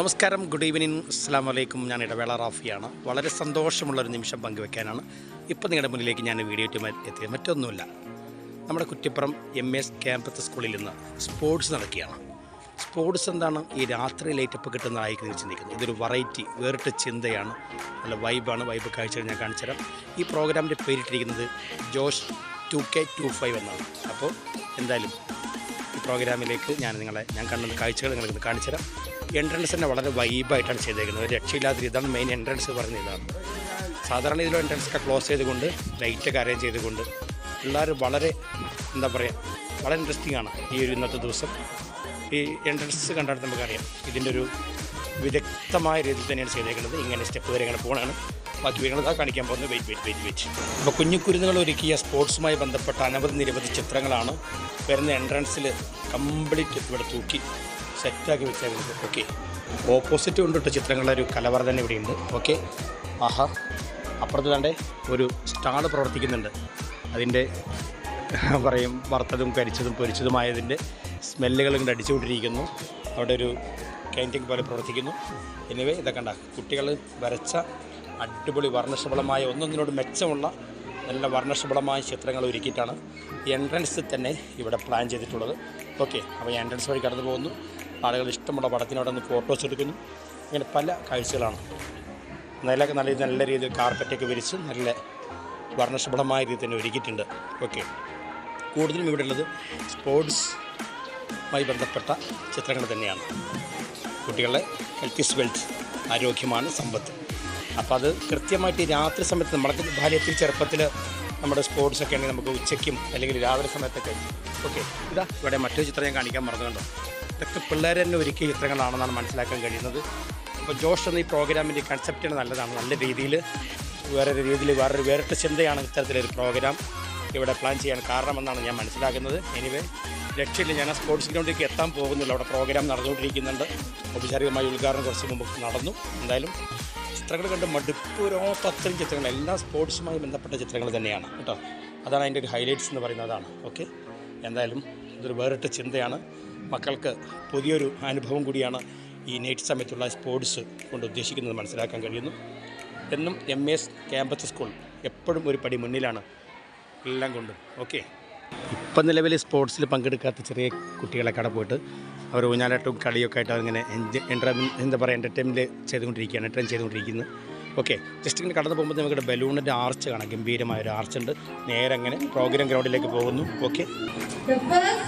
നമസ്കാരം, good evening, അസ്സലാമു അലൈക്കും. ഞാൻ ഇടവേള റാഫിയാണ്. വളരെ സന്തോഷമുള്ളൊരു നിമിഷം പങ്കുവെക്കാനാണ് ഇപ്പോൾ നിങ്ങളുടെ മുന്നിലേക്ക് ഞാൻ വീഡിയോയുമായി എത്തിയത്. മറ്റൊന്നുമില്ല, നമ്മുടെ കുറ്റിപ്പുറം MS ക്യാമ്പസ് സ്കൂളിൽ നിന്ന് സ്പോർട്സ് നടക്കുകയാണ്. സ്പോർട്സ് എന്താണ്? ഈ രാത്രി ലൈറ്റപ്പ് കിട്ടുന്നതായി ചിന്തിക്കുന്നത്. ഇതൊരു വെറൈറ്റി, വേറിട്ട ചിന്തയാണ്. നല്ല വൈബാണ്. വൈബ് കാഴ്ചകൾ ഞാൻ കാണിച്ചുതരാം. ഈ പ്രോഗ്രാമിൻ്റെ പേരിട്ടിരിക്കുന്നത് ജോഷ് 2K25 എന്നാണ്. അപ്പോൾ എന്തായാലും ഈ പ്രോഗ്രാമിലേക്ക് ഞാൻ കണ്ടുന്ന കാഴ്ചകൾ നിങ്ങൾക്ക് കാണിച്ചു തരാം. എൻട്രൻസ് തന്നെ വളരെ വൈബായിട്ടാണ് ചെയ്തേക്കുന്നത്. ഒരു രക്ഷയില്ലാത്ത ഇതാണ് മെയിൻ എൻട്രൻസ് പറഞ്ഞ ഇതാണ്. സാധാരണ ഇതിലും എൻട്രൻസൊക്കെ ക്ലോസ് ചെയ്തുകൊണ്ട് ലൈറ്റൊക്കെ അറേഞ്ച് ചെയ്തുകൊണ്ട് പിള്ളേർ വളരെ വളരെ ഇൻട്രസ്റ്റിംഗ് ആണ്. ഈ ഒരു ഇന്നത്തെ ദിവസം ഈ എൻട്രൻസ് കണ്ടാൽ നമുക്കറിയാം ഇതിൻ്റെ ഒരു വിദഗ്ധമായ രീതിയിൽ തന്നെയാണ് ചെയ്തേക്കുന്നത്. ഇങ്ങനെ സ്റ്റെപ്പ് വരെ ഇങ്ങനെ പോകണമാണ്. ബാക്കി വീണതാ കാണിക്കാൻ പോകുന്നത്. വെയിറ്റ്. അപ്പോൾ കുഞ്ഞുകുരുന്നുകൾ ഒരുക്കിയ സ്പോർട്സുമായി ബന്ധപ്പെട്ട നിരവധി ചിത്രങ്ങളാണ് വരുന്ന എൻട്രൻസിൽ കംപ്ലീറ്റ് ഇവിടെ തൂക്കി സെറ്റാക്കി വെച്ചേക്കുന്നത്. ഓക്കെ, ഓപ്പോസിറ്റ് കൊണ്ടിട്ട് ചിത്രങ്ങളുടെ ഒരു കലവറ തന്നെ ഇവിടെയുണ്ട്. ഓക്കെ, ആഹാ, അപ്പുറത്ത് തന്നെ ഒരു സ്റ്റാൾ പ്രവർത്തിക്കുന്നുണ്ട്. അതിൻ്റെ വറുത്തതും കരിച്ചതും പൊരിച്ചതുമായതിൻ്റെ സ്മെല്ലുകൾ ഇങ്ങോട്ട് അടിച്ചുകൊണ്ടിരിക്കുന്നു. അവിടെ ഒരു ക്യാൻറ്റീൻ പോലെ പ്രവർത്തിക്കുന്നു. എനിവേ, ഇതൊക്കെ കണ്ട കുട്ടികൾ വരച്ച അടിപൊളി വർണ്ണശബളമായ ഒന്നൊന്നിനോട് മെച്ചമുള്ള നല്ല വർണ്ണശബളമായ ചിത്രങ്ങൾ ഒരുക്കിയിട്ടാണ് എൻട്രൻസിൽ തന്നെ ഇവിടെ പ്ലാൻ ചെയ്തിട്ടുള്ളത്. ഓക്കെ, അപ്പോൾ എൻട്രൻസ് വഴി കടന്നു പോകുന്നു. ആളുകൾ ഇഷ്ടമുള്ള പടത്തിനോടൊന്ന് ഫോട്ടോസ് എടുക്കുന്നു. ഇങ്ങനെ പല കാഴ്ചകളാണ്. നല്ല രീതിയിൽ കാർപ്പറ്റൊക്കെ വിരിച്ച് നല്ല വർണ്ണശബളമായ രീതിയിൽ തന്നെ ഒരുക്കിയിട്ടുണ്ട്. ഓക്കെ, കൂടുതലും ഇവിടെ ഉള്ളത് സ്പോർട്സുമായി ബന്ധപ്പെട്ട ചിത്രങ്ങൾ തന്നെയാണ്. കുട്ടികളെ ഹെൽത്ത് ഈസ് വെൽത്ത്, ആരോഗ്യമാണ് സമ്പത്ത്. അപ്പോൾ അത് കൃത്യമായിട്ട് രാത്രി സമയത്ത് നമ്മളൊക്കെ ബാല്യത്തിൽ ചെറുപ്പത്തിൽ നമ്മുടെ സ്പോർട്സൊക്കെ ആണെങ്കിൽ നമുക്ക് ഉച്ചയ്ക്കും അല്ലെങ്കിൽ രാവിലെ സമയത്തൊക്കെ. ഓക്കെ, ഇതാ ഇവിടെ മറ്റൊരു ചിത്രം ഞാൻ കാണിക്കാൻ മറന്നുകൊണ്ടോ. ഇതൊക്കെ പിള്ളേർ തന്നെ ഒരുക്കിയ ചിത്രങ്ങളാണെന്നാണ് മനസ്സിലാക്കാൻ കഴിയുന്നത്. അപ്പോൾ ജോഷ് എന്ന ഈ പ്രോഗ്രാമിൻ്റെ കൺസെപ്റ്റാണ് നല്ലതാണ്. നല്ല രീതിയിൽ വേറൊരു വേറിട്ട ചിന്തയാണ് ഇത്തരത്തിലൊരു പ്രോഗ്രാം ഇവിടെ പ്ലാൻ ചെയ്യാൻ കാരണമെന്നാണ് ഞാൻ മനസ്സിലാക്കുന്നത്. എനിവേ, രക്ഷയില്ല, ഞാൻ ആ സ്പോർട്സ് ഗ്രൗണ്ടിലേക്ക് എത്താൻ പോകുന്നില്ല. അവിടെ പ്രോഗ്രാം നടന്നുകൊണ്ടിരിക്കുന്നുണ്ട്. ഔപചാരികമായ ഉദ്ഘാടനം കുറച്ച് മുമ്പ് നടന്നു. എന്തായാലും ചിത്രങ്ങൾ കണ്ട് മടുപ്പുരോത്ത അത്രയും ചിത്രങ്ങൾ എല്ലാം സ്പോർട്സുമായി ബന്ധപ്പെട്ട ചിത്രങ്ങൾ തന്നെയാണ് കേട്ടോ. അതാണ് അതിൻ്റെ ഒരു ഹൈലൈറ്റ്സ് എന്ന് പറയുന്നതാണ്. ഓക്കെ, എന്തായാലും ഇതൊരു വേറിട്ട ചിന്തയാണ്. മക്കൾക്ക് പുതിയൊരു അനുഭവം കൂടിയാണ് ഈ നൈറ്റ് സമയത്തുള്ള സ്പോർട്സ് കൊണ്ട് ഉദ്ദേശിക്കുന്നത് മനസ്സിലാക്കാൻ കഴിയുന്നു. എന്നും MS ക്യാമ്പസ് സ്കൂൾ എപ്പോഴും ഒരു പടി മുന്നിലാണ് എല്ലാം കൊണ്ടും. ഓക്കെ, ഇപ്പം നിലവിൽ സ്പോർട്സിൽ പങ്കെടുക്കാത്ത ചെറിയ കുട്ടികളൊക്കെ അവിടെ പോയിട്ട് അവർ ഊഞ്ഞാലാട്ടും കളിയൊക്കെ ആയിട്ട് അവരിങ്ങനെ എൻ്റർടൈൻ ചെയ്തുകൊണ്ടിരിക്കുന്നത്. ഓക്കെ, ജസ്റ്റ് ഇങ്ങനെ കടന്നു പോകുമ്പോൾ നമുക്കിവിടെ ബലൂണിൻ്റെ ആർച്ച് കാണാം. ഗംഭീരമായൊരു ആർച്ചുണ്ട്. നേരെ അങ്ങനെ പ്രോഗ്രാം ഗ്രൗണ്ടിലേക്ക് പോകുന്നു. ഓക്കെ,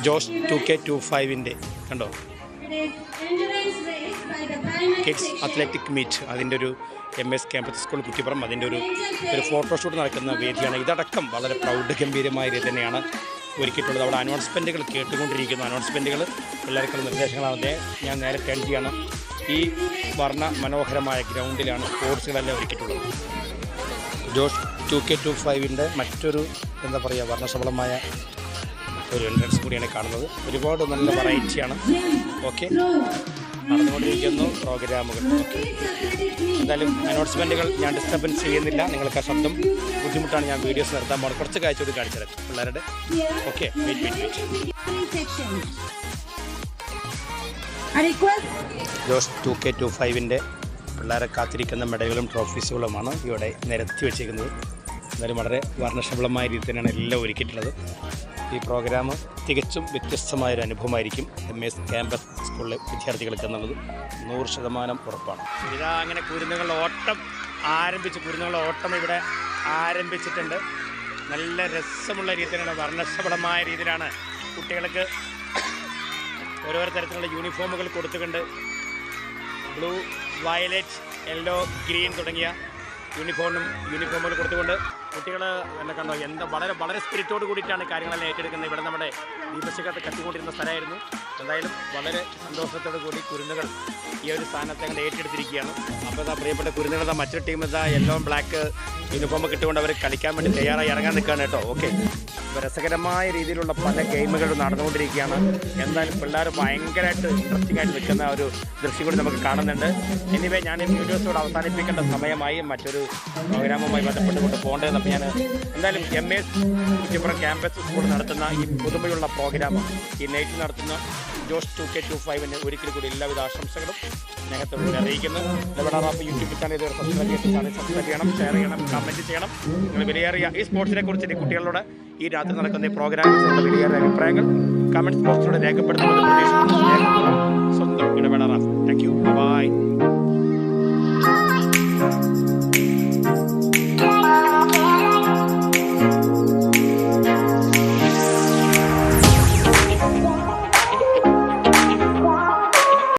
ജോഷ് 2K25 കണ്ടോ, കിഡ്സ് അത്ലറ്റിക് മീറ്റ്, അതിൻ്റെ ഒരു MS ക്യാമ്പസ് സ്കൂൾ കുറ്റിപ്പുറം അതിൻ്റെ ഒരു ഫോട്ടോഷൂട്ട് നടക്കുന്ന വേദിയാണ്. ഇതടക്കം വളരെ ഗംഭീരമായ രീതി തന്നെയാണ് ഒരുക്കിയിട്ടുള്ളത്. അവിടെ അനൗൺസ്മെൻറ്റുകൾ കേട്ടുകൊണ്ടിരിക്കുന്നു. അനൗൺസ്മെൻറ്റുകൾ പിള്ളേർക്കുള്ള നിർദ്ദേശങ്ങളാണ്. ഞാൻ നേരെ ടേൺ ചെയ്യാണ്. ഈ മനോഹരമായ ഗ്രൗണ്ടിലാണ് സ്പോർട്സുകളെല്ലാം ഒരുക്കിയിട്ടുള്ളത്. ജോഷ് 2K25 മറ്റൊരു വർണ്ണശബളമായ ഒരു എൻട്രൻസ് കൂടിയാണ് കാണുന്നത്. ഒരുപാട് നല്ല വെറൈറ്റിയാണ്. ഓക്കെ, നടന്നുകൊണ്ടിരിക്കുന്നു പ്രോഗ്രാമുകൾ. ഓക്കെ, എന്തായാലും അനൗൺസ്മെൻറ്റുകൾ ഞാൻ ഡിസ്റ്റർബൻസ് ചെയ്യുന്നില്ല. നിങ്ങൾക്ക് ആ ശബ്ദം ബുദ്ധിമുട്ടാണ്. ഞാൻ വീഡിയോസ് നിർത്താൻ പോകുന്നത്. കുറച്ച് കാഴ്ചയോട് കാണിച്ചു തരാം പിള്ളേരുടെ. Okay, wait. ജോഷ് 2K25 പിള്ളേരെ കാത്തിരിക്കുന്ന മെഡലുകളും ട്രോഫീസുകളുമാണ് ഇവിടെ നിരത്തി വെച്ചിരിക്കുന്നത്. എന്തായാലും വളരെ വർണ്ണശബളമായ രീതിയിൽ തന്നെയാണ് എല്ലാം ഒരുക്കിയിട്ടുള്ളത്. ഈ പ്രോഗ്രാം തികച്ചും വ്യത്യസ്തമായൊരു അനുഭവമായിരിക്കും MS ക്യാമ്പസ് സ്കൂളിലെ വിദ്യാർത്ഥികൾക്ക് എന്നുള്ളത് 100% ഉറപ്പാണ്. ഇതാ അങ്ങനെ കുരുന്നുകളുടെ ഓട്ടം ഇവിടെ ആരംഭിച്ചിട്ടുണ്ട്. നല്ല രസമുള്ള രീതിയിലാണ്, വർണ്ണശബളമായ രീതിയിലാണ് കുട്ടികൾക്ക് ഓരോ തരത്തിലുള്ള യൂണിഫോമുകൾ കൊടുത്തുകൊണ്ട് ബ്ലൂ, വയലറ്റ്, യെല്ലോ, ഗ്രീൻ തുടങ്ങിയ യൂണിഫോമുകൾ കൊടുത്തുകൊണ്ട് കുട്ടികൾ കണ്ടോ വളരെ സ്പിരിറ്റോട് കൂടിയിട്ടാണ് കാര്യങ്ങളെല്ലാം ഏറ്റെടുക്കുന്നത്. ഇവിടെ നമ്മുടെ ദീപശിഖത്ത് കത്തിക്കൊണ്ടിരുന്ന സ്ഥലമായിരുന്നു. എന്തായാലും വളരെ സന്തോഷത്തോടു കൂടി കുരുന്നുകൾ ഈ ഒരു സ്ഥാനത്തെ ഏറ്റെടുത്തിരിക്കുകയാണ്. അപ്പോൾ പ്രിയപ്പെട്ട കുരുന്നുകൾ മറ്റൊരു ടീം യെല്ലോ ബ്ലാക്ക് യൂണിഫോം കിട്ടുകൊണ്ട് അവർ കളിക്കാൻ വേണ്ടി തയ്യാറായി ഇറങ്ങാൻ നിൽക്കുകയാണ് കേട്ടോ. ഓക്കെ, ഇപ്പോൾ രസകരമായ രീതിയിലുള്ള പല ഗെയിമുകളും നടന്നുകൊണ്ടിരിക്കുകയാണ്. എന്തായാലും പിള്ളേർ ഭയങ്കരമായിട്ട് ഇൻട്രസ്റ്റിംഗ് ആയിട്ട് നിൽക്കുന്ന ഒരു ദൃശ്യം കൂടി നമുക്ക് കാണുന്നുണ്ട്. എനിവേ, ഞാൻ ഈ വീഡിയോസോട് അവസാനിപ്പിക്കേണ്ട സമയമായി. മറ്റൊരു പ്രോഗ്രാമുമായി ബന്ധപ്പെട്ടുകൊണ്ട് പോകേണ്ടത്. അപ്പോൾ ഞാൻ എന്തായാലും MS കുറ്റിപ്പുറം ക്യാമ്പസ് സ്കൂൾ നടത്തുന്ന ഈ പുതുമയുള്ള പ്രോഗ്രാം ഈ നൈറ്റ് നടത്തുന്ന ജോഷ് 2K25 ഒരിക്കൽ കൂടി എല്ലാവിധ ആശംസകളും. സ്നേഹത്തോടുകൂടി അറിയിക്കുന്നു. ഇടപെട റാപ്പ് യൂട്യൂബ് ചാനൽ ഇതുവരെ സബ്സ്ക്രൈബ് ചെയ്യണം, ഷെയർ ചെയ്യണം, കമൻറ്റ് ചെയ്യണം. നിങ്ങൾ വിലയേറിയ ഈ സ്പോർട്സിനെ കുറിച്ചിട്ട് കുട്ടികളോട് ഈ രാത്രി നടക്കുന്ന ഈ പ്രോഗ്രാമിൽ വിലയേറിയ അഭിപ്രായങ്ങൾ കമൻറ്റ് ബോക്സിലൂടെ രേഖപ്പെടുത്തുന്നത് പ്രതീക്ഷിക്കുന്നു. സ്വന്തം ഇടപെട റാപ്പ്. Thank you. ബൈ.